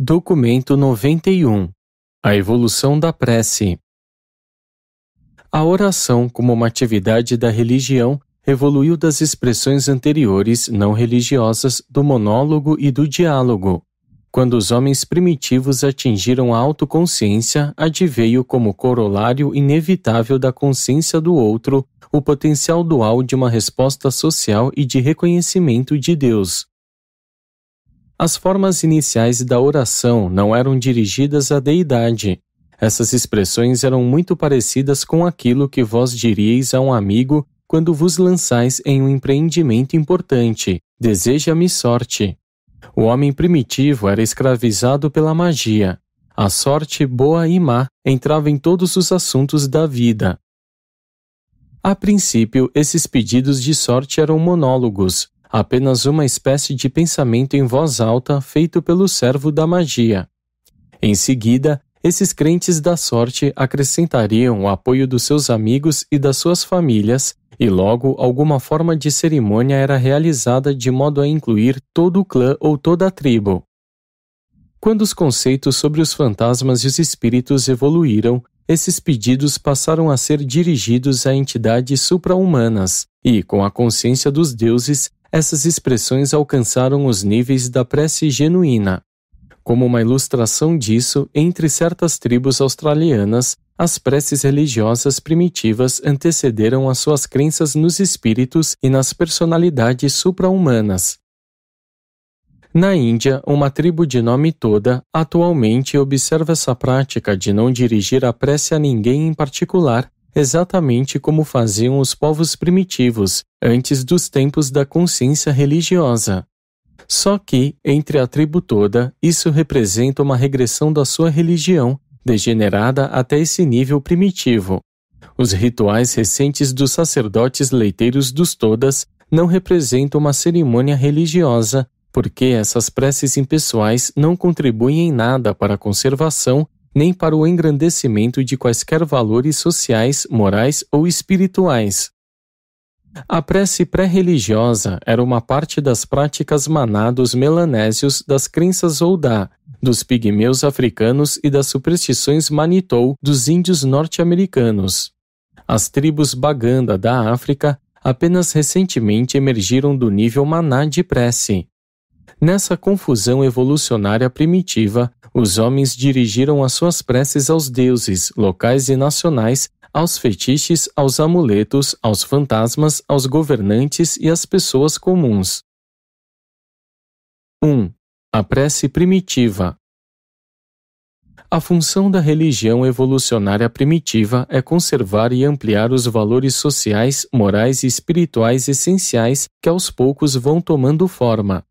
Documento 91. A evolução da prece. A oração, como uma atividade da religião, evoluiu das expressões anteriores não religiosas do monólogo e do diálogo. Quando os homens primitivos atingiram a autoconsciência, adveio como corolário inevitável da consciência do outro o potencial dual de uma resposta social e de reconhecimento de Deus. As formas iniciais da oração não eram dirigidas à deidade. Essas expressões eram muito parecidas com aquilo que vós diríeis a um amigo quando vos lançais em um empreendimento importante: deseja-me sorte. O homem primitivo era escravizado pela magia. A sorte, boa e má, entrava em todos os assuntos da vida. A princípio, esses pedidos de sorte eram monólogos, apenas uma espécie de pensamento em voz alta feito pelo servo da magia. Em seguida, esses crentes da sorte acrescentariam o apoio dos seus amigos e das suas famílias, e logo alguma forma de cerimônia era realizada de modo a incluir todo o clã ou toda a tribo. Quando os conceitos sobre os fantasmas e os espíritos evoluíram, esses pedidos passaram a ser dirigidos a entidades supra-humanas, e, com a consciência dos deuses, essas expressões alcançaram os níveis da prece genuína. Como uma ilustração disso, entre certas tribos australianas, as preces religiosas primitivas antecederam as suas crenças nos espíritos e nas personalidades supra-humanas. Na Índia, uma tribo de nome Toda atualmente observa essa prática de não dirigir a prece a ninguém em particular, exatamente como faziam os povos primitivos, antes dos tempos da consciência religiosa. Só que, entre a tribo toda, isso representa uma regressão da sua religião, degenerada até esse nível primitivo. Os rituais recentes dos sacerdotes leiteiros dos Todas não representam uma cerimônia religiosa, porque essas preces impessoais não contribuem em nada para a conservação nem para o engrandecimento de quaisquer valores sociais, morais ou espirituais. A prece pré-religiosa era uma parte das práticas maná dos melanésios, das crenças Oudá, dos pigmeus africanos e das superstições Manitou dos índios norte-americanos. As tribos Baganda da África apenas recentemente emergiram do nível maná de prece. Nessa confusão evolucionária primitiva, os homens dirigiram as suas preces aos deuses, locais e nacionais, aos fetiches, aos amuletos, aos fantasmas, aos governantes e às pessoas comuns. 1. A prece primitiva. A função da religião evolucionária primitiva é conservar e ampliar os valores sociais, morais e espirituais essenciais que aos poucos vão tomando forma.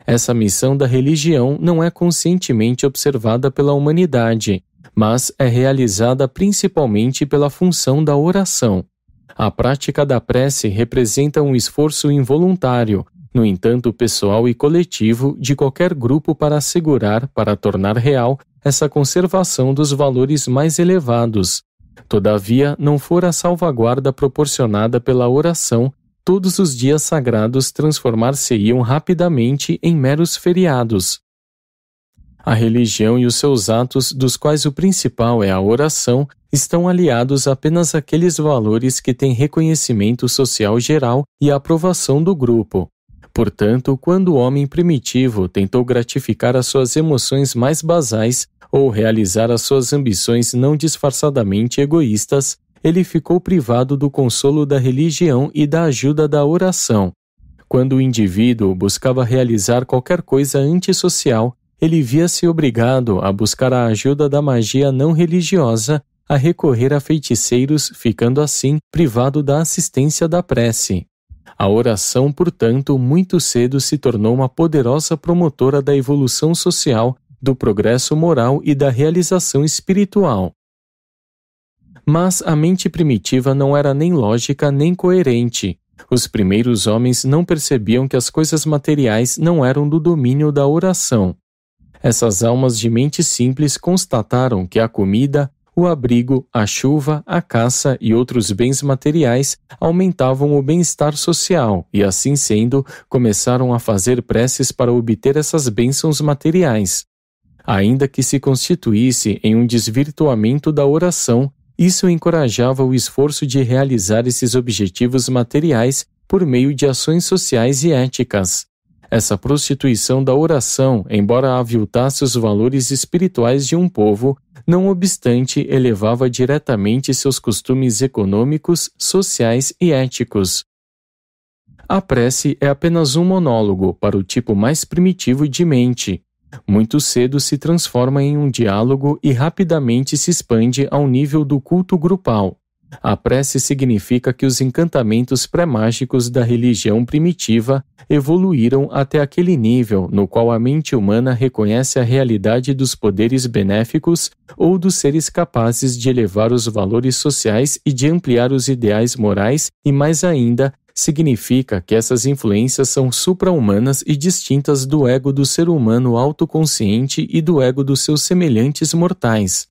Essa missão da religião não é conscientemente observada pela humanidade, mas é realizada principalmente pela função da oração. A prática da prece representa um esforço involuntário, no entanto pessoal e coletivo, de qualquer grupo para assegurar, para tornar real, essa conservação dos valores mais elevados. Todavia, não for a salvaguarda proporcionada pela oração, todos os dias sagrados transformar-se-iam rapidamente em meros feriados. A religião e os seus atos, dos quais o principal é a oração, estão aliados apenas àqueles valores que têm reconhecimento social geral e a aprovação do grupo. Portanto, quando o homem primitivo tentou gratificar as suas emoções mais basais ou realizar as suas ambições não disfarçadamente egoístas, ele ficou privado do consolo da religião e da ajuda da oração. Quando o indivíduo buscava realizar qualquer coisa antissocial, ele via-se obrigado a buscar a ajuda da magia não religiosa, a recorrer a feiticeiros, ficando assim privado da assistência da prece. A oração, portanto, muito cedo se tornou uma poderosa promotora da evolução social, do progresso moral e da realização espiritual. Mas a mente primitiva não era nem lógica nem coerente. Os primeiros homens não percebiam que as coisas materiais não eram do domínio da oração. Essas almas de mente simples constataram que a comida, o abrigo, a chuva, a caça e outros bens materiais aumentavam o bem-estar social e, assim sendo, começaram a fazer preces para obter essas bênçãos materiais. Ainda que se constituísse em um desvirtuamento da oração, isso encorajava o esforço de realizar esses objetivos materiais por meio de ações sociais e éticas. Essa prostituição da oração, embora aviltasse os valores espirituais de um povo, não obstante elevava diretamente seus costumes econômicos, sociais e éticos. A prece é apenas um monólogo para o tipo mais primitivo de mente. Muito cedo se transforma em um diálogo e rapidamente se expande ao nível do culto grupal. A prece significa que os encantamentos pré-mágicos da religião primitiva evoluíram até aquele nível no qual a mente humana reconhece a realidade dos poderes benéficos ou dos seres capazes de elevar os valores sociais e de ampliar os ideais morais e, mais ainda, significa que essas influências são supra-humanas e distintas do ego do ser humano autoconsciente e do ego dos seus semelhantes mortais.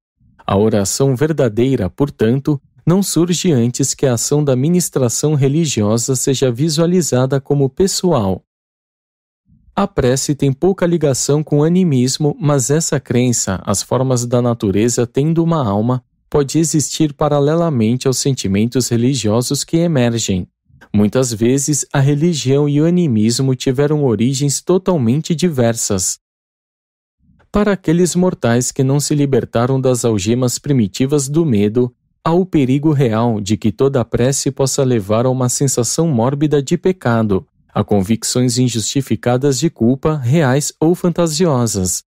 A oração verdadeira, portanto, não surge antes que a ação da ministração religiosa seja visualizada como pessoal. A prece tem pouca ligação com o animismo, mas essa crença, as formas da natureza tendo uma alma, pode existir paralelamente aos sentimentos religiosos que emergem. Muitas vezes, a religião e o animismo tiveram origens totalmente diversas. Para aqueles mortais que não se libertaram das algemas primitivas do medo, há o perigo real de que toda prece possa levar a uma sensação mórbida de pecado, a convicções injustificadas de culpa, reais ou fantasiosas.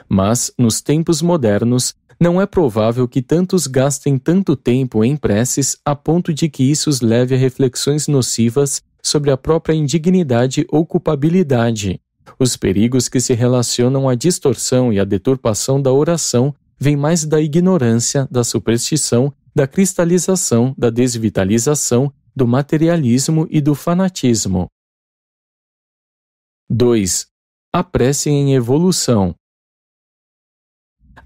Mas, nos tempos modernos, não é provável que tantos gastem tanto tempo em preces a ponto de que isso os leve a reflexões nocivas sobre a própria indignidade ou culpabilidade. Os perigos que se relacionam à distorção e à deturpação da oração vêm mais da ignorância, da superstição, da cristalização, da desvitalização, do materialismo e do fanatismo. 2. A prece em evolução.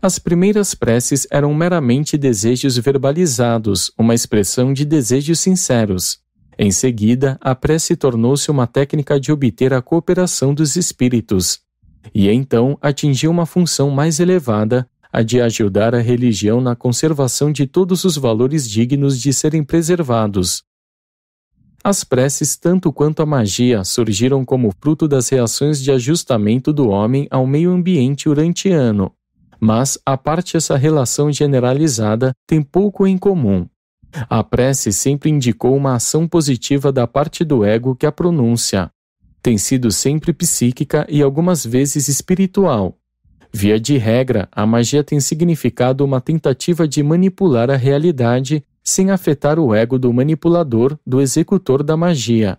As primeiras preces eram meramente desejos verbalizados, uma expressão de desejos sinceros. Em seguida, a prece tornou-se uma técnica de obter a cooperação dos espíritos. E então atingiu uma função mais elevada, a de ajudar a religião na conservação de todos os valores dignos de serem preservados. As preces, tanto quanto a magia, surgiram como fruto das reações de ajustamento do homem ao meio ambiente urantiano. Mas, à parte essa relação generalizada, tem pouco em comum. A prece sempre indicou uma ação positiva da parte do ego que a pronuncia. Tem sido sempre psíquica e algumas vezes espiritual. Via de regra, a magia tem significado uma tentativa de manipular a realidade sem afetar o ego do manipulador, do executor da magia.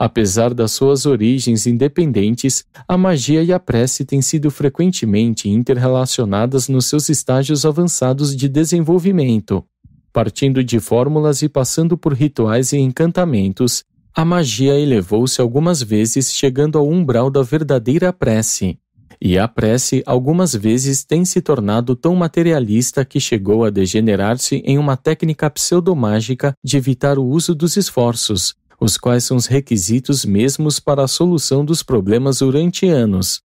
Apesar das suas origens independentes, a magia e a prece têm sido frequentemente interrelacionadas nos seus estágios avançados de desenvolvimento. Partindo de fórmulas e passando por rituais e encantamentos, a magia elevou-se algumas vezes chegando ao umbral da verdadeira prece. E a prece algumas vezes tem se tornado tão materialista que chegou a degenerar-se em uma técnica pseudomágica de evitar o uso dos esforços, os quais são os requisitos mesmos para a solução dos problemas urantianos.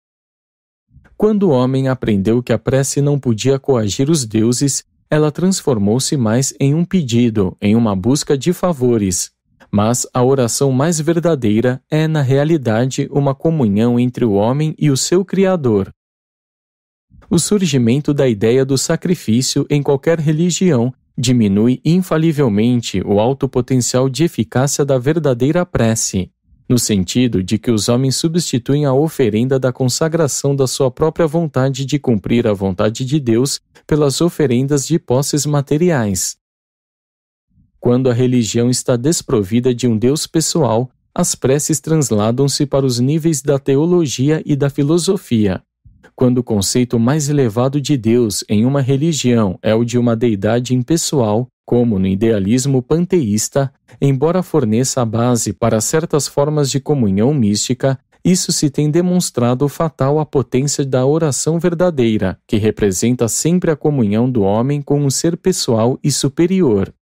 Quando o homem aprendeu que a prece não podia coagir os deuses, ela transformou-se mais em um pedido, em uma busca de favores. Mas a oração mais verdadeira é, na realidade, uma comunhão entre o homem e o seu Criador. O surgimento da ideia do sacrifício em qualquer religião diminui infalivelmente o alto potencial de eficácia da verdadeira prece, no sentido de que os homens substituem a oferenda da consagração da sua própria vontade de cumprir a vontade de Deus pelas oferendas de posses materiais. Quando a religião está desprovida de um Deus pessoal, as preces transladam-se para os níveis da teologia e da filosofia. Quando o conceito mais elevado de Deus em uma religião é o de uma deidade impessoal, como no idealismo panteísta, embora forneça a base para certas formas de comunhão mística, isso se tem demonstrado fatal à potência da oração verdadeira, que representa sempre a comunhão do homem com um ser pessoal e superior.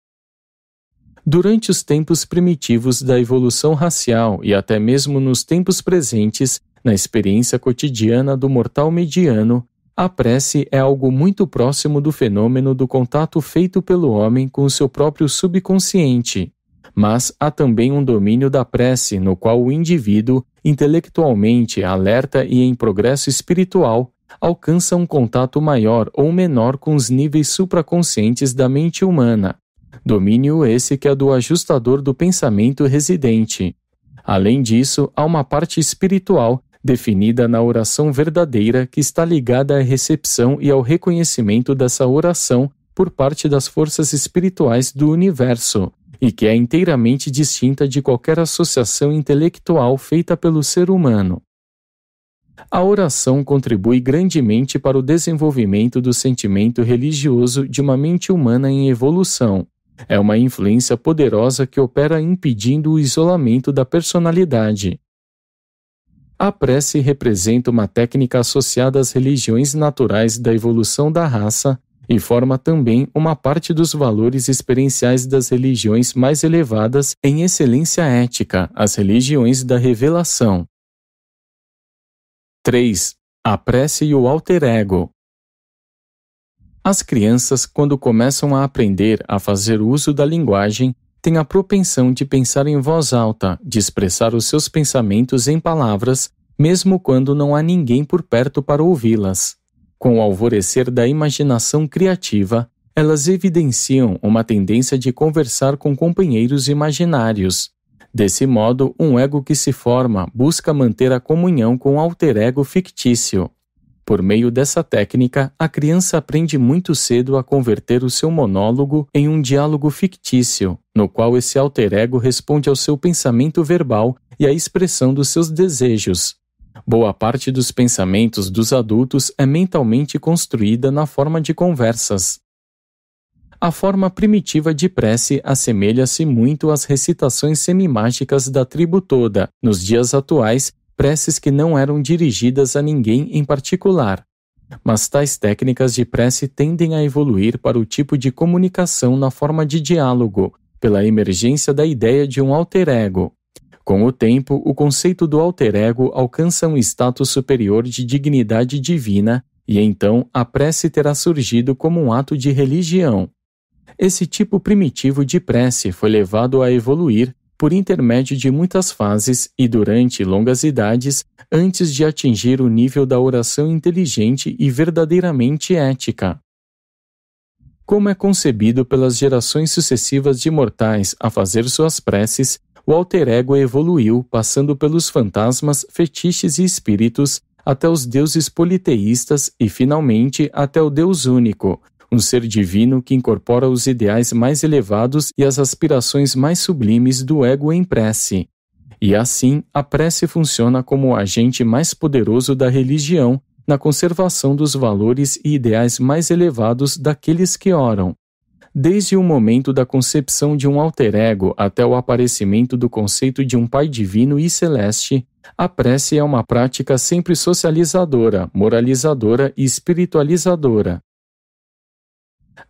Durante os tempos primitivos da evolução racial e até mesmo nos tempos presentes, na experiência cotidiana do mortal mediano, A prece é algo muito próximo do fenômeno do contato feito pelo homem com o seu próprio subconsciente. Mas há também um domínio da prece no qual o indivíduo, intelectualmente alerta e em progresso espiritual, alcança um contato maior ou menor com os níveis supraconscientes da mente humana. Domínio esse que é do ajustador do pensamento residente. Além disso, há uma parte espiritual definida na oração verdadeira que está ligada à recepção e ao reconhecimento dessa oração por parte das forças espirituais do universo, e que é inteiramente distinta de qualquer associação intelectual feita pelo ser humano. A oração contribui grandemente para o desenvolvimento do sentimento religioso de uma mente humana em evolução. É uma influência poderosa que opera impedindo o isolamento da personalidade. A prece representa uma técnica associada às religiões naturais da evolução da raça e forma também uma parte dos valores experienciais das religiões mais elevadas em excelência ética, as religiões da revelação. 3. A prece e o alter ego. As crianças, quando começam a aprender a fazer uso da linguagem, têm a propensão de pensar em voz alta, de expressar os seus pensamentos em palavras, mesmo quando não há ninguém por perto para ouvi-las. Com o alvorecer da imaginação criativa, elas evidenciam uma tendência de conversar com companheiros imaginários. Desse modo, um ego que se forma busca manter a comunhão com o alter ego fictício. Por meio dessa técnica, a criança aprende muito cedo a converter o seu monólogo em um diálogo fictício, no qual esse alter ego responde ao seu pensamento verbal e à expressão dos seus desejos. Boa parte dos pensamentos dos adultos é mentalmente construída na forma de conversas. A forma primitiva de prece assemelha-se muito às recitações semimágicas da tribo toda, nos dias atuais, preces que não eram dirigidas a ninguém em particular. Mas tais técnicas de prece tendem a evoluir para o tipo de comunicação na forma de diálogo, pela emergência da ideia de um alter ego. Com o tempo, o conceito do alter ego alcança um status superior de dignidade divina e então a prece terá surgido como um ato de religião. Esse tipo primitivo de prece foi levado a evoluir por intermédio de muitas fases e durante longas idades, antes de atingir o nível da oração inteligente e verdadeiramente ética. Como é concebido pelas gerações sucessivas de mortais a fazer suas preces, o alter ego evoluiu, passando pelos fantasmas, fetiches e espíritos, até os deuses politeístas e, finalmente, até o Deus único, um ser divino que incorpora os ideais mais elevados e as aspirações mais sublimes do ego em prece. E assim, a prece funciona como o agente mais poderoso da religião na conservação dos valores e ideais mais elevados daqueles que oram. Desde o momento da concepção de um alter ego até o aparecimento do conceito de um Pai divino e celeste, a prece é uma prática sempre socializadora, moralizadora e espiritualizadora.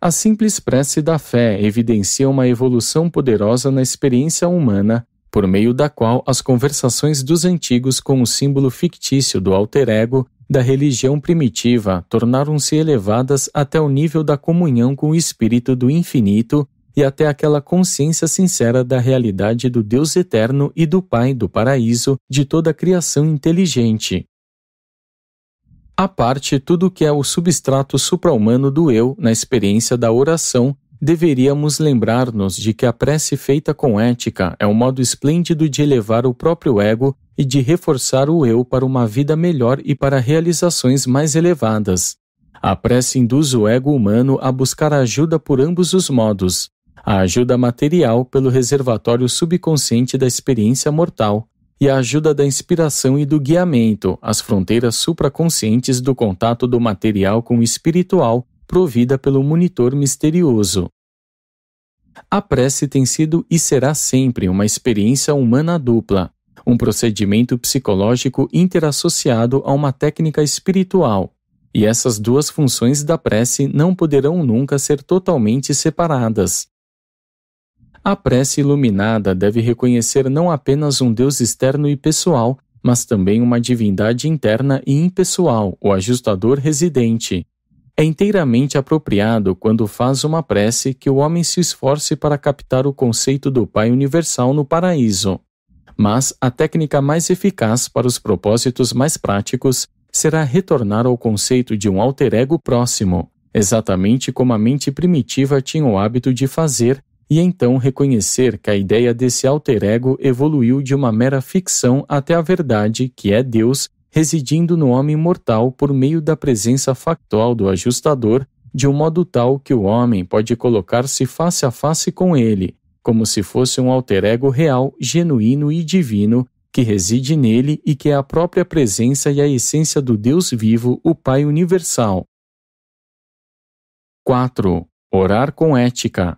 A simples prece da fé evidencia uma evolução poderosa na experiência humana, por meio da qual as conversações dos antigos com o símbolo fictício do alter ego da religião primitiva tornaram-se elevadas até o nível da comunhão com o Espírito do Infinito e até aquela consciência sincera da realidade do Deus eterno e do Pai do paraíso de toda a criação inteligente. À parte tudo o que é o substrato supra-humano do eu na experiência da oração, deveríamos lembrar-nos de que a prece feita com ética é um modo esplêndido de elevar o próprio ego e de reforçar o eu para uma vida melhor e para realizações mais elevadas. A prece induz o ego humano a buscar ajuda por ambos os modos. A ajuda material pelo reservatório subconsciente da experiência mortal, e a ajuda da inspiração e do guiamento, as fronteiras supraconscientes do contato do material com o espiritual, provida pelo monitor misterioso. A prece tem sido e será sempre uma experiência humana dupla, um procedimento psicológico interassociado a uma técnica espiritual, e essas duas funções da prece não poderão nunca ser totalmente separadas. A prece iluminada deve reconhecer não apenas um Deus externo e pessoal, mas também uma divindade interna e impessoal, o ajustador residente. É inteiramente apropriado quando faz uma prece que o homem se esforce para captar o conceito do Pai Universal no paraíso. Mas a técnica mais eficaz para os propósitos mais práticos será retornar ao conceito de um alter ego próximo, exatamente como a mente primitiva tinha o hábito de fazer, e então reconhecer que a ideia desse alter ego evoluiu de uma mera ficção até a verdade, que é Deus, residindo no homem mortal por meio da presença factual do ajustador, de um modo tal que o homem pode colocar-se face a face com ele, como se fosse um alter ego real, genuíno e divino, que reside nele e que é a própria presença e a essência do Deus vivo, o Pai Universal. 4. Orar com ética.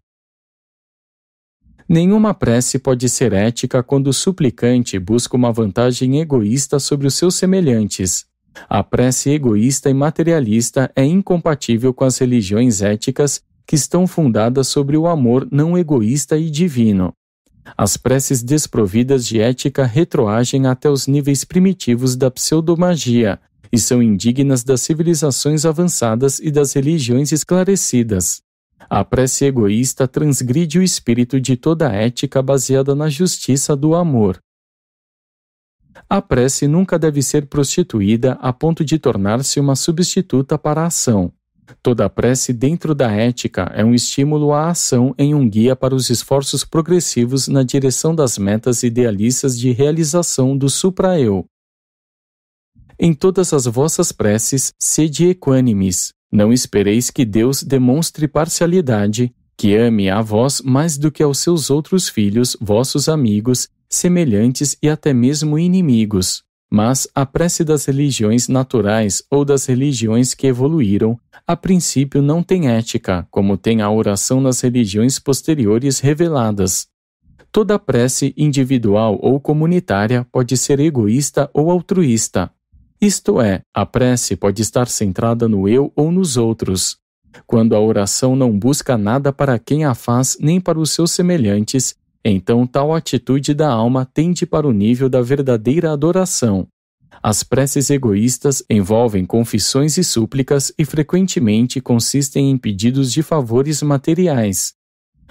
Nenhuma prece pode ser ética quando o suplicante busca uma vantagem egoísta sobre os seus semelhantes. A prece egoísta e materialista é incompatível com as religiões éticas que estão fundadas sobre o amor não egoísta e divino. As preces desprovidas de ética retroagem até os níveis primitivos da pseudomagia e são indignas das civilizações avançadas e das religiões esclarecidas. A prece egoísta transgride o espírito de toda a ética baseada na justiça do amor. A prece nunca deve ser prostituída a ponto de tornar-se uma substituta para a ação. Toda prece dentro da ética é um estímulo à ação em um guia para os esforços progressivos na direção das metas idealistas de realização do supra-eu. Em todas as vossas preces, sede equânimes. Não espereis que Deus demonstre parcialidade, que ame a vós mais do que aos seus outros filhos, vossos amigos, semelhantes e até mesmo inimigos. Mas a prece das religiões naturais ou das religiões que evoluíram, a princípio não tem ética, como tem a oração nas religiões posteriores reveladas. Toda prece individual ou comunitária pode ser egoísta ou altruísta. Isto é, a prece pode estar centrada no eu ou nos outros. Quando a oração não busca nada para quem a faz nem para os seus semelhantes, então tal atitude da alma tende para o nível da verdadeira adoração. As preces egoístas envolvem confissões e súplicas e frequentemente consistem em pedidos de favores materiais.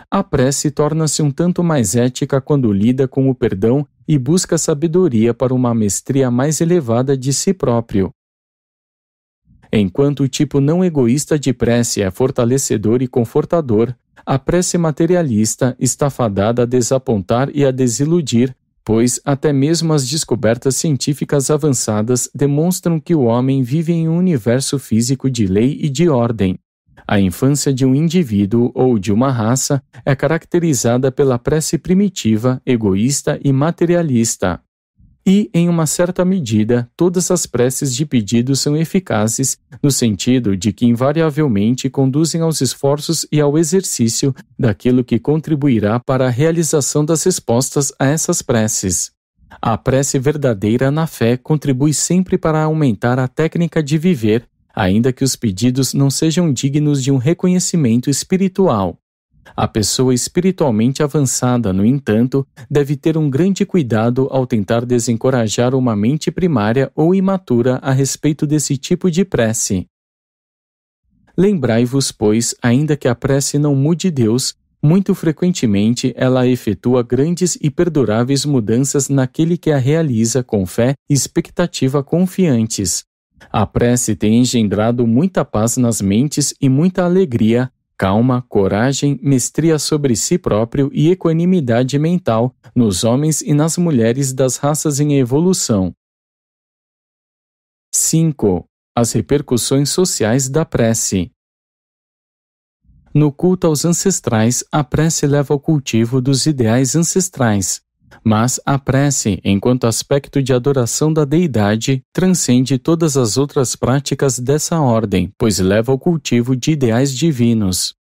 A prece torna-se um tanto mais ética quando lida com o perdão e busca sabedoria para uma mestria mais elevada de si próprio. Enquanto o tipo não egoísta de prece é fortalecedor e confortador, a prece materialista está fadada a desapontar e a desiludir, pois até mesmo as descobertas científicas avançadas demonstram que o homem vive em um universo físico de lei e de ordem. A infância de um indivíduo ou de uma raça é caracterizada pela prece primitiva, egoísta e materialista. E, em uma certa medida, todas as preces de pedido são eficazes, no sentido de que invariavelmente conduzem aos esforços e ao exercício daquilo que contribuirá para a realização das respostas a essas preces. A prece verdadeira na fé contribui sempre para aumentar a técnica de viver, ainda que os pedidos não sejam dignos de um reconhecimento espiritual. A pessoa espiritualmente avançada, no entanto, deve ter um grande cuidado ao tentar desencorajar uma mente primária ou imatura a respeito desse tipo de prece. Lembrai-vos, pois, ainda que a prece não mude Deus, muito frequentemente ela efetua grandes e perduráveis mudanças naquele que a realiza com fé e expectativa confiantes. A prece tem engendrado muita paz nas mentes e muita alegria, calma, coragem, mestria sobre si próprio e equanimidade mental nos homens e nas mulheres das raças em evolução. 5. As repercussões sociais da prece. No culto aos ancestrais, a prece leva ao cultivo dos ideais ancestrais. Mas a prece, enquanto aspecto de adoração da deidade, transcende todas as outras práticas dessa ordem, pois leva ao cultivo de ideais divinos.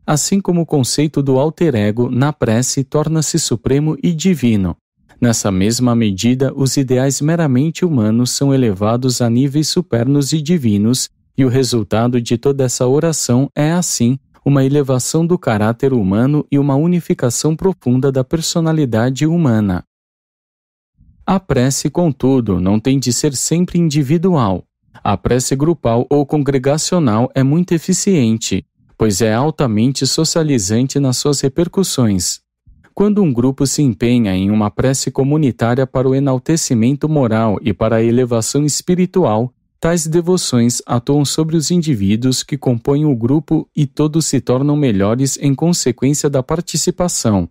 Assim como o conceito do alter ego na prece torna-se supremo e divino. Nessa mesma medida, os ideais meramente humanos são elevados a níveis supernos e divinos, e o resultado de toda essa oração é, assim, uma elevação do caráter humano e uma unificação profunda da personalidade humana. A prece, contudo, não tem de ser sempre individual. A prece grupal ou congregacional é muito eficiente, pois é altamente socializante nas suas repercussões. Quando um grupo se empenha em uma prece comunitária para o enaltecimento moral e para a elevação espiritual, tais devoções atuam sobre os indivíduos que compõem o grupo e todos se tornam melhores em consequência da participação.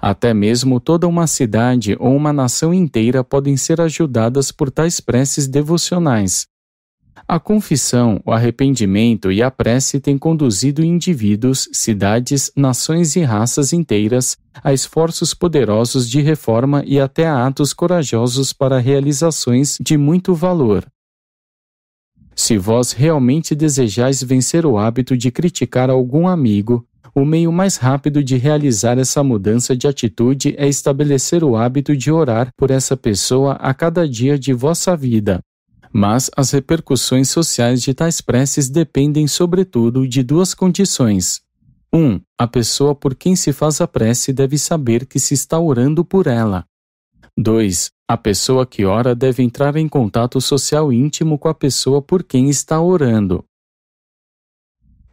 Até mesmo toda uma cidade ou uma nação inteira podem ser ajudadas por tais preces devocionais. A confissão, o arrependimento e a prece têm conduzido indivíduos, cidades, nações e raças inteiras a esforços poderosos de reforma e até a atos corajosos para realizações de muito valor. Se vós realmente desejais vencer o hábito de criticar algum amigo, o meio mais rápido de realizar essa mudança de atitude é estabelecer o hábito de orar por essa pessoa a cada dia de vossa vida. Mas as repercussões sociais de tais preces dependem, sobretudo, de duas condições. 1. A pessoa por quem se faz a prece deve saber que se está orando por ela. 2. A pessoa que ora deve entrar em contato social íntimo com a pessoa por quem está orando.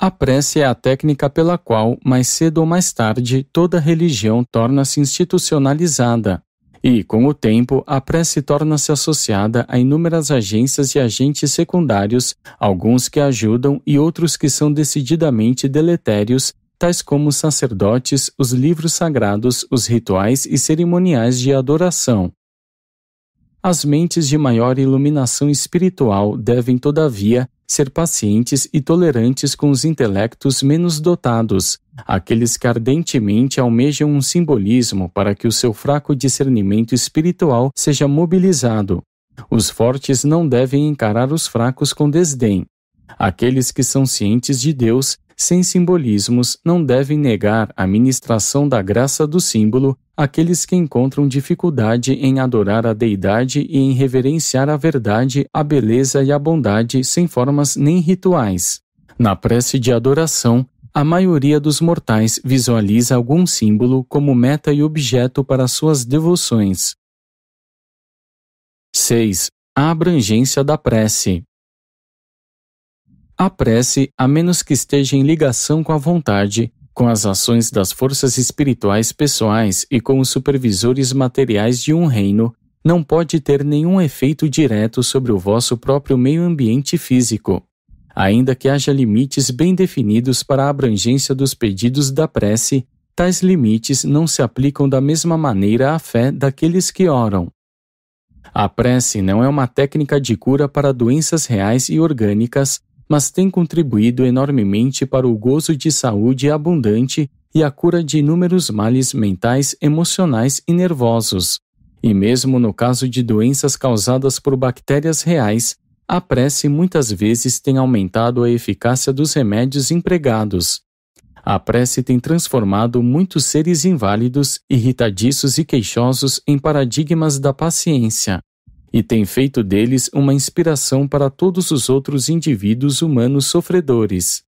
A prece é a técnica pela qual, mais cedo ou mais tarde, toda religião torna-se institucionalizada. E, com o tempo, a prece torna-se associada a inúmeras agências e agentes secundários, alguns que ajudam e outros que são decididamente deletérios, tais como os sacerdotes, os livros sagrados, os rituais e cerimoniais de adoração. As mentes de maior iluminação espiritual devem, todavia, ser pacientes e tolerantes com os intelectos menos dotados, aqueles que ardentemente almejam um simbolismo para que o seu fraco discernimento espiritual seja mobilizado. Os fortes não devem encarar os fracos com desdém. Aqueles que são cientes de Deus, sem simbolismos, não devem negar a ministração da graça do símbolo àqueles que encontram dificuldade em adorar a deidade e em reverenciar a verdade, a beleza e a bondade sem formas nem rituais. Na prece de adoração, a maioria dos mortais visualiza algum símbolo como meta e objeto para suas devoções. 6. A abrangência da prece. A prece, a menos que esteja em ligação com a vontade, com as ações das forças espirituais pessoais e com os supervisores materiais de um reino, não pode ter nenhum efeito direto sobre o vosso próprio meio ambiente físico. Ainda que haja limites bem definidos para a abrangência dos pedidos da prece, tais limites não se aplicam da mesma maneira à fé daqueles que oram. A prece não é uma técnica de cura para doenças reais e orgânicas, mas tem contribuído enormemente para o gozo de saúde abundante e a cura de inúmeros males mentais, emocionais e nervosos. E mesmo no caso de doenças causadas por bactérias reais, a prece muitas vezes tem aumentado a eficácia dos remédios empregados. A prece tem transformado muitos seres inválidos, irritadiços e queixosos em paradigmas da paciência, e tem feito deles uma inspiração para todos os outros indivíduos humanos sofredores.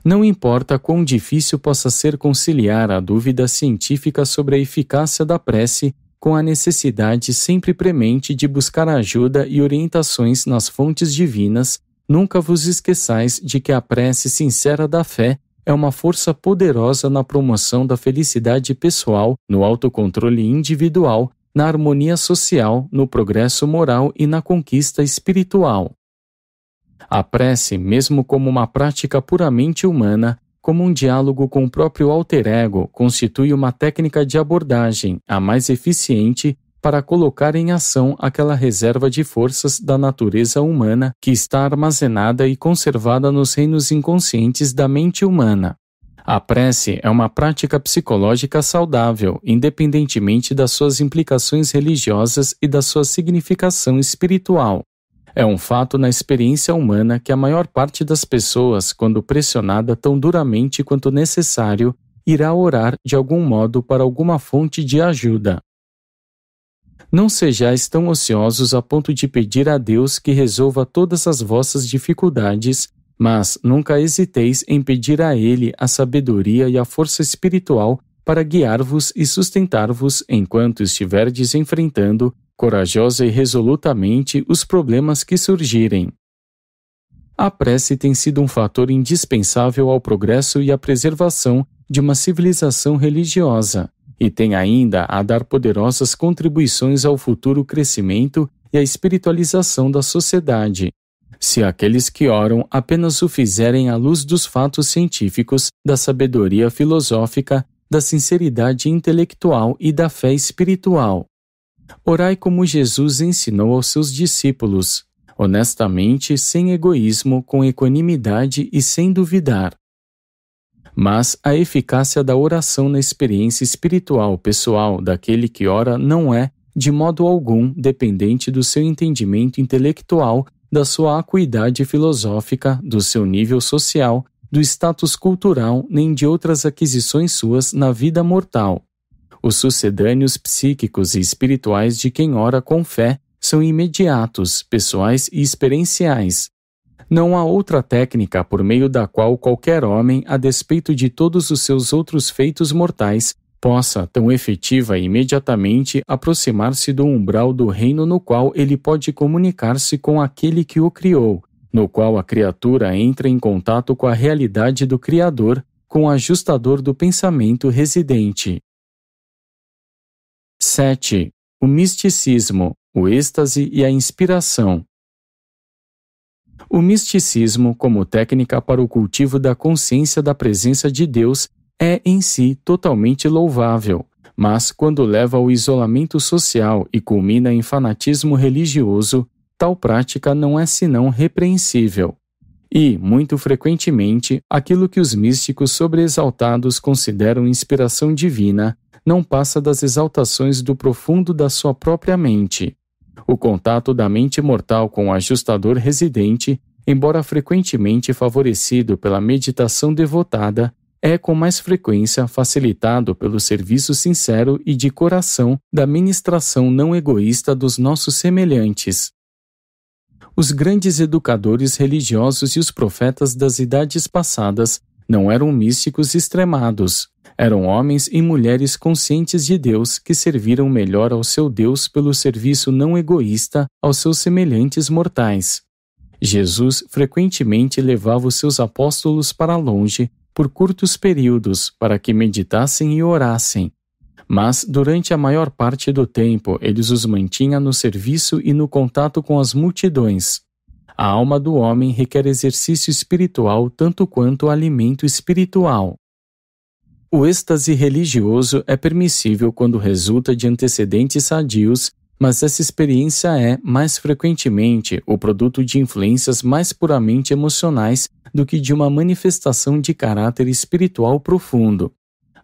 Não importa quão difícil possa ser conciliar a dúvida científica sobre a eficácia da prece com a necessidade sempre premente de buscar ajuda e orientações nas fontes divinas, nunca vos esqueçais de que a prece sincera da fé é uma força poderosa na promoção da felicidade pessoal, no autocontrole individual, na harmonia social, no progresso moral e na conquista espiritual. A prece, mesmo como uma prática puramente humana, como um diálogo com o próprio alter ego, constitui uma técnica de abordagem, a mais eficiente, para colocar em ação aquela reserva de forças da natureza humana que está armazenada e conservada nos reinos inconscientes da mente humana. A prece é uma prática psicológica saudável, independentemente das suas implicações religiosas e da sua significação espiritual. É um fato na experiência humana que a maior parte das pessoas, quando pressionada tão duramente quanto necessário, irá orar de algum modo para alguma fonte de ajuda. Não sejais tão ociosos a ponto de pedir a Deus que resolva todas as vossas dificuldades, mas nunca hesiteis em pedir a Ele a sabedoria e a força espiritual para guiar-vos e sustentar-vos enquanto estiverdes enfrentando, corajosa e resolutamente, os problemas que surgirem. A prece tem sido um fator indispensável ao progresso e à preservação de uma civilização religiosa, e tem ainda a dar poderosas contribuições ao futuro crescimento e à espiritualização da sociedade. Se aqueles que oram apenas o fizerem à luz dos fatos científicos, da sabedoria filosófica, da sinceridade intelectual e da fé espiritual. Orai como Jesus ensinou aos seus discípulos, honestamente, sem egoísmo, com equanimidade e sem duvidar. Mas a eficácia da oração na experiência espiritual pessoal daquele que ora não é, de modo algum, dependente do seu entendimento intelectual, da sua acuidade filosófica, do seu nível social, do status cultural, nem de outras aquisições suas na vida mortal. Os sucedâneos psíquicos e espirituais de quem ora com fé são imediatos, pessoais e experienciais. Não há outra técnica por meio da qual qualquer homem, a despeito de todos os seus outros feitos mortais, possa, tão efetiva e imediatamente, aproximar-se do umbral do reino no qual ele pode comunicar-se com aquele que o criou, no qual a criatura entra em contato com a realidade do Criador, com o ajustador do pensamento residente. 7. O misticismo, o êxtase e a inspiração. O misticismo, como técnica para o cultivo da consciência da presença de Deus, é em si totalmente louvável, mas quando leva ao isolamento social e culmina em fanatismo religioso, tal prática não é senão repreensível. E, muito frequentemente, aquilo que os místicos sobreexaltados consideram inspiração divina não passa das exaltações do profundo da sua própria mente. O contato da mente mortal com o ajustador residente, embora frequentemente favorecido pela meditação devotada, é com mais frequência facilitado pelo serviço sincero e de coração da ministração não egoísta dos nossos semelhantes. Os grandes educadores religiosos e os profetas das idades passadas não eram místicos extremados, eram homens e mulheres conscientes de Deus que serviram melhor ao seu Deus pelo serviço não egoísta aos seus semelhantes mortais. Jesus frequentemente levava os seus apóstolos para longe por curtos períodos para que meditassem e orassem. Mas, durante a maior parte do tempo, eles os mantinha no serviço e no contato com as multidões. A alma do homem requer exercício espiritual tanto quanto alimento espiritual. O êxtase religioso é permissível quando resulta de antecedentes sadios, mas essa experiência é, mais frequentemente, o produto de influências mais puramente emocionais do que de uma manifestação de caráter espiritual profundo.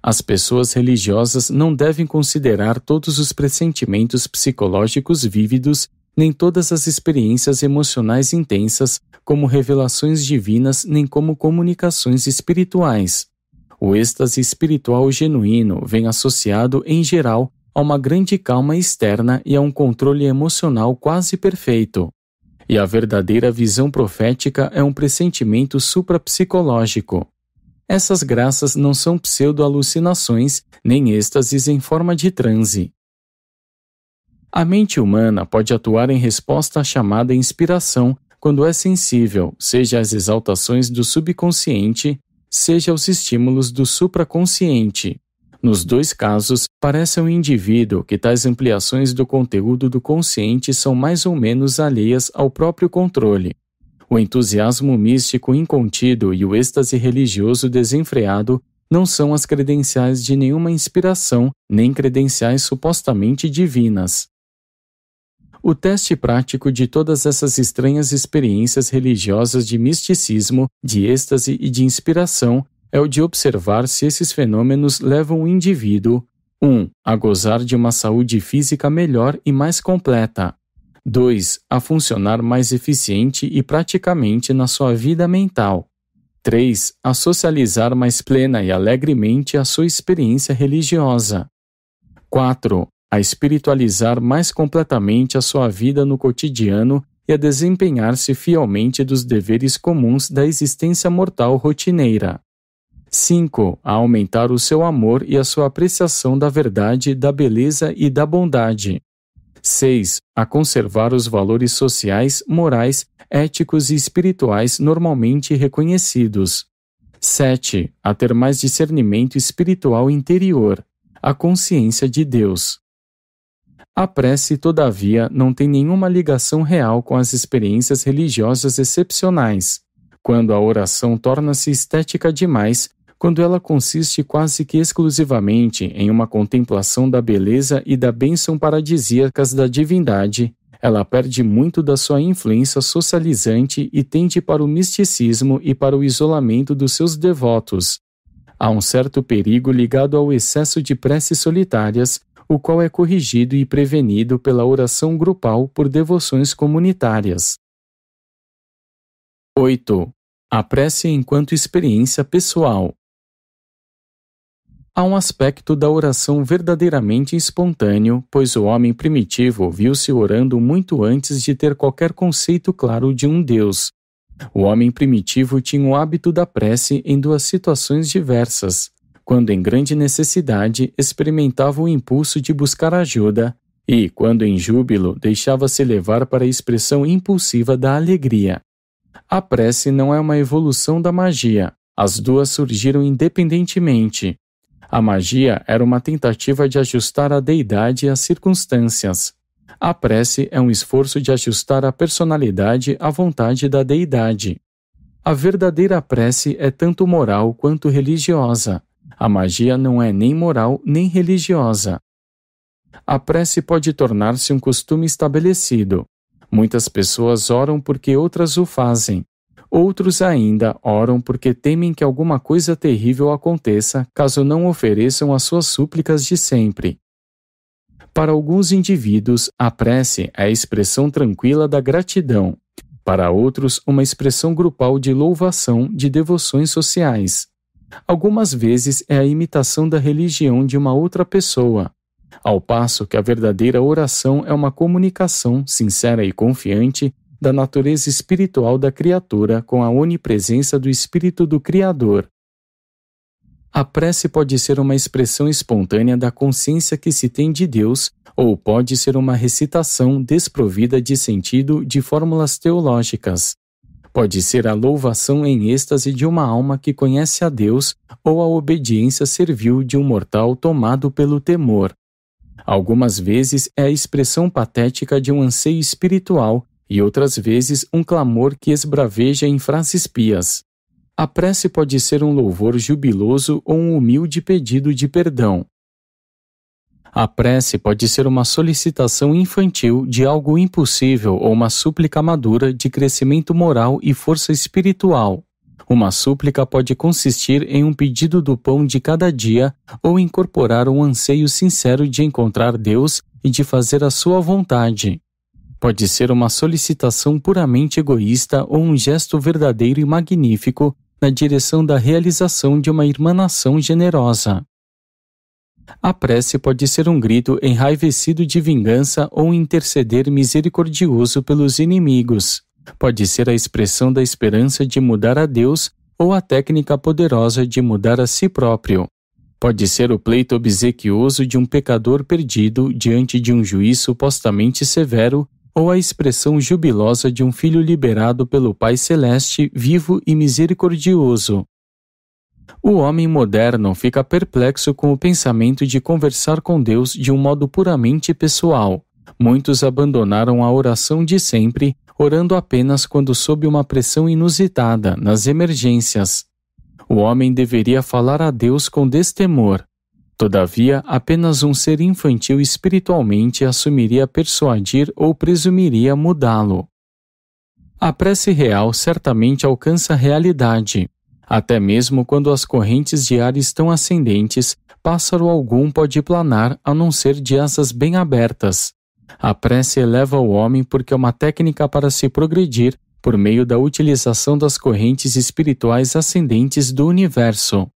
As pessoas religiosas não devem considerar todos os pressentimentos psicológicos vívidos, nem todas as experiências emocionais intensas como revelações divinas, nem como comunicações espirituais. O êxtase espiritual genuíno vem associado, em geral, a uma grande calma externa e a um controle emocional quase perfeito. E a verdadeira visão profética é um pressentimento suprapsicológico. Essas graças não são pseudo-alucinações, nem êxtases em forma de transe. A mente humana pode atuar em resposta à chamada inspiração quando é sensível, seja às exaltações do subconsciente, seja aos estímulos do supraconsciente. Nos dois casos, parece ao indivíduo que tais ampliações do conteúdo do consciente são mais ou menos alheias ao próprio controle. O entusiasmo místico incontido e o êxtase religioso desenfreado não são as credenciais de nenhuma inspiração, nem credenciais supostamente divinas. O teste prático de todas essas estranhas experiências religiosas de misticismo, de êxtase e de inspiração é o de observar se esses fenômenos levam o indivíduo 1. A gozar de uma saúde física melhor e mais completa. 2. A funcionar mais eficiente e praticamente na sua vida mental. 3. A socializar mais plena e alegremente a sua experiência religiosa. 4. A espiritualizar mais completamente a sua vida no cotidiano e a desempenhar-se fielmente dos deveres comuns da existência mortal rotineira. 5. A aumentar o seu amor e a sua apreciação da verdade, da beleza e da bondade. 6. A conservar os valores sociais, morais, éticos e espirituais normalmente reconhecidos. 7. A ter mais discernimento espiritual interior, a consciência de Deus. A prece, todavia, não tem nenhuma ligação real com as experiências religiosas excepcionais. Quando a oração torna-se estética demais, quando ela consiste quase que exclusivamente em uma contemplação da beleza e da bênção paradisíacas da divindade, ela perde muito da sua influência socializante e tende para o misticismo e para o isolamento dos seus devotos. Há um certo perigo ligado ao excesso de preces solitárias, o qual é corrigido e prevenido pela oração grupal por devoções comunitárias. 8. A prece enquanto experiência pessoal. Há um aspecto da oração verdadeiramente espontâneo, pois o homem primitivo viu-se orando muito antes de ter qualquer conceito claro de um Deus. O homem primitivo tinha o hábito da prece em duas situações diversas: quando em grande necessidade experimentava o impulso de buscar ajuda e, quando em júbilo, deixava-se levar para a expressão impulsiva da alegria. A prece não é uma evolução da magia. As duas surgiram independentemente. A magia era uma tentativa de ajustar a deidade às circunstâncias. A prece é um esforço de ajustar a personalidade à vontade da deidade. A verdadeira prece é tanto moral quanto religiosa. A magia não é nem moral nem religiosa. A prece pode tornar-se um costume estabelecido. Muitas pessoas oram porque outras o fazem. Outros ainda oram porque temem que alguma coisa terrível aconteça caso não ofereçam as suas súplicas de sempre. Para alguns indivíduos, a prece é a expressão tranquila da gratidão. Para outros, uma expressão grupal de louvação, de devoções sociais. Algumas vezes é a imitação da religião de uma outra pessoa, ao passo que a verdadeira oração é uma comunicação sincera e confiante da natureza espiritual da criatura com a onipresença do Espírito do Criador. A prece pode ser uma expressão espontânea da consciência que se tem de Deus, ou pode ser uma recitação desprovida de sentido de fórmulas teológicas. Pode ser a louvação em êxtase de uma alma que conhece a Deus, ou a obediência servil de um mortal tomado pelo temor. Algumas vezes é a expressão patética de um anseio espiritual, e outras vezes um clamor que esbraveja em frases pias. A prece pode ser um louvor jubiloso ou um humilde pedido de perdão. A prece pode ser uma solicitação infantil de algo impossível ou uma súplica madura de crescimento moral e força espiritual. Uma súplica pode consistir em um pedido do pão de cada dia ou incorporar um anseio sincero de encontrar Deus e de fazer a sua vontade. Pode ser uma solicitação puramente egoísta ou um gesto verdadeiro e magnífico na direção da realização de uma irmanação generosa. A prece pode ser um grito enraivecido de vingança ou um interceder misericordioso pelos inimigos. Pode ser a expressão da esperança de mudar a Deus ou a técnica poderosa de mudar a si próprio. Pode ser o pleito obsequioso de um pecador perdido diante de um juiz supostamente severo ou a expressão jubilosa de um filho liberado pelo Pai Celeste, vivo e misericordioso. O homem moderno fica perplexo com o pensamento de conversar com Deus de um modo puramente pessoal. Muitos abandonaram a oração de sempre, orando apenas quando sob uma pressão inusitada, nas emergências. O homem deveria falar a Deus com destemor. Todavia, apenas um ser infantil espiritualmente assumiria persuadir ou presumiria mudá-lo. A prece real certamente alcança a realidade. Até mesmo quando as correntes de ar estão ascendentes, pássaro algum pode planar a não ser de asas bem abertas. A prece eleva o homem porque é uma técnica para se progredir por meio da utilização das correntes espirituais ascendentes do universo.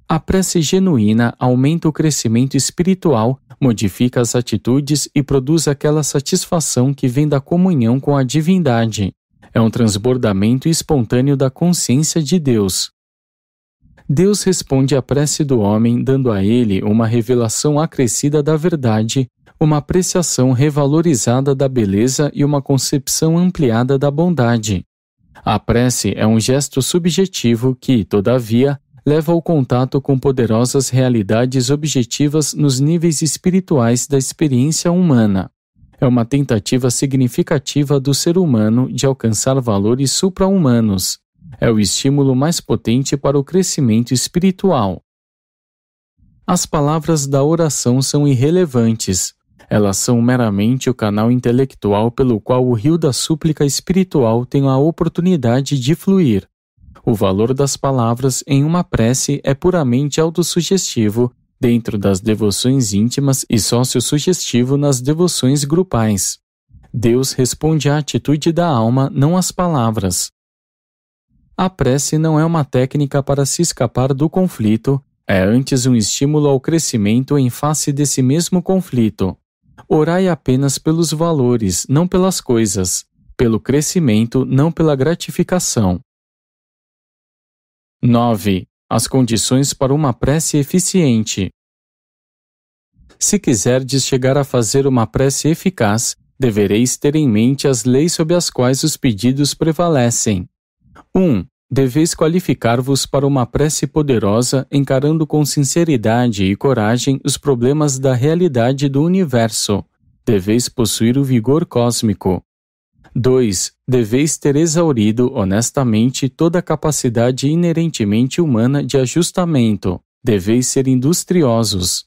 A prece genuína aumenta o crescimento espiritual, modifica as atitudes e produz aquela satisfação que vem da comunhão com a divindade. É um transbordamento espontâneo da consciência de Deus. Deus responde à prece do homem, dando a ele uma revelação acrescida da verdade, uma apreciação revalorizada da beleza e uma concepção ampliada da bondade. A prece é um gesto subjetivo que, todavia, leva ao contato com poderosas realidades objetivas nos níveis espirituais da experiência humana. É uma tentativa significativa do ser humano de alcançar valores supra-humanos. É o estímulo mais potente para o crescimento espiritual. As palavras da oração são irrelevantes. Elas são meramente o canal intelectual pelo qual o rio da súplica espiritual tem a oportunidade de fluir. O valor das palavras em uma prece é puramente autossugestivo dentro das devoções íntimas e sócio-sugestivo nas devoções grupais. Deus responde à atitude da alma, não às palavras. A prece não é uma técnica para se escapar do conflito, é antes um estímulo ao crescimento em face desse mesmo conflito. Orai apenas pelos valores, não pelas coisas, pelo crescimento, não pela gratificação. 9. As condições para uma prece eficiente. Se quiserdes chegar a fazer uma prece eficaz, devereis ter em mente as leis sob as quais os pedidos prevalecem. 1. Deveis qualificar-vos para uma prece poderosa, encarando com sinceridade e coragem os problemas da realidade do universo. Deveis possuir o vigor cósmico. 2. Deveis ter exaurido honestamente toda a capacidade inerentemente humana de ajustamento. Deveis ser industriosos.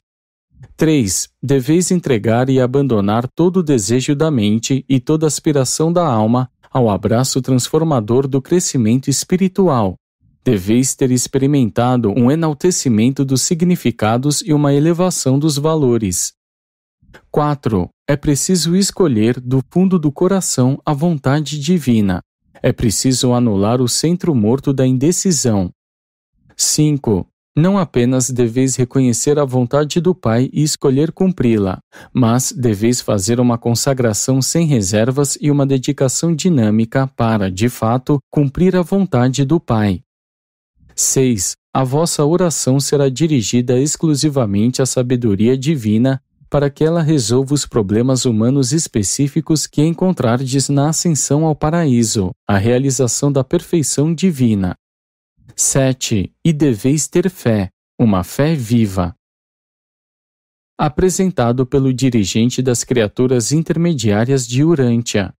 3. Deveis entregar e abandonar todo o desejo da mente e toda aspiração da alma ao abraço transformador do crescimento espiritual. Deveis ter experimentado um enaltecimento dos significados e uma elevação dos valores. 4. É preciso escolher do fundo do coração a vontade divina. É preciso anular o centro morto da indecisão. 5. Não apenas deveis reconhecer a vontade do Pai e escolher cumpri-la, mas deveis fazer uma consagração sem reservas e uma dedicação dinâmica para, de fato, cumprir a vontade do Pai. 6. A vossa oração será dirigida exclusivamente à sabedoria divina para que ela resolva os problemas humanos específicos que encontrardes na ascensão ao paraíso, a realização da perfeição divina. 7. E deveis ter fé, uma fé viva. Apresentado pelo dirigente das criaturas intermediárias de Urântia.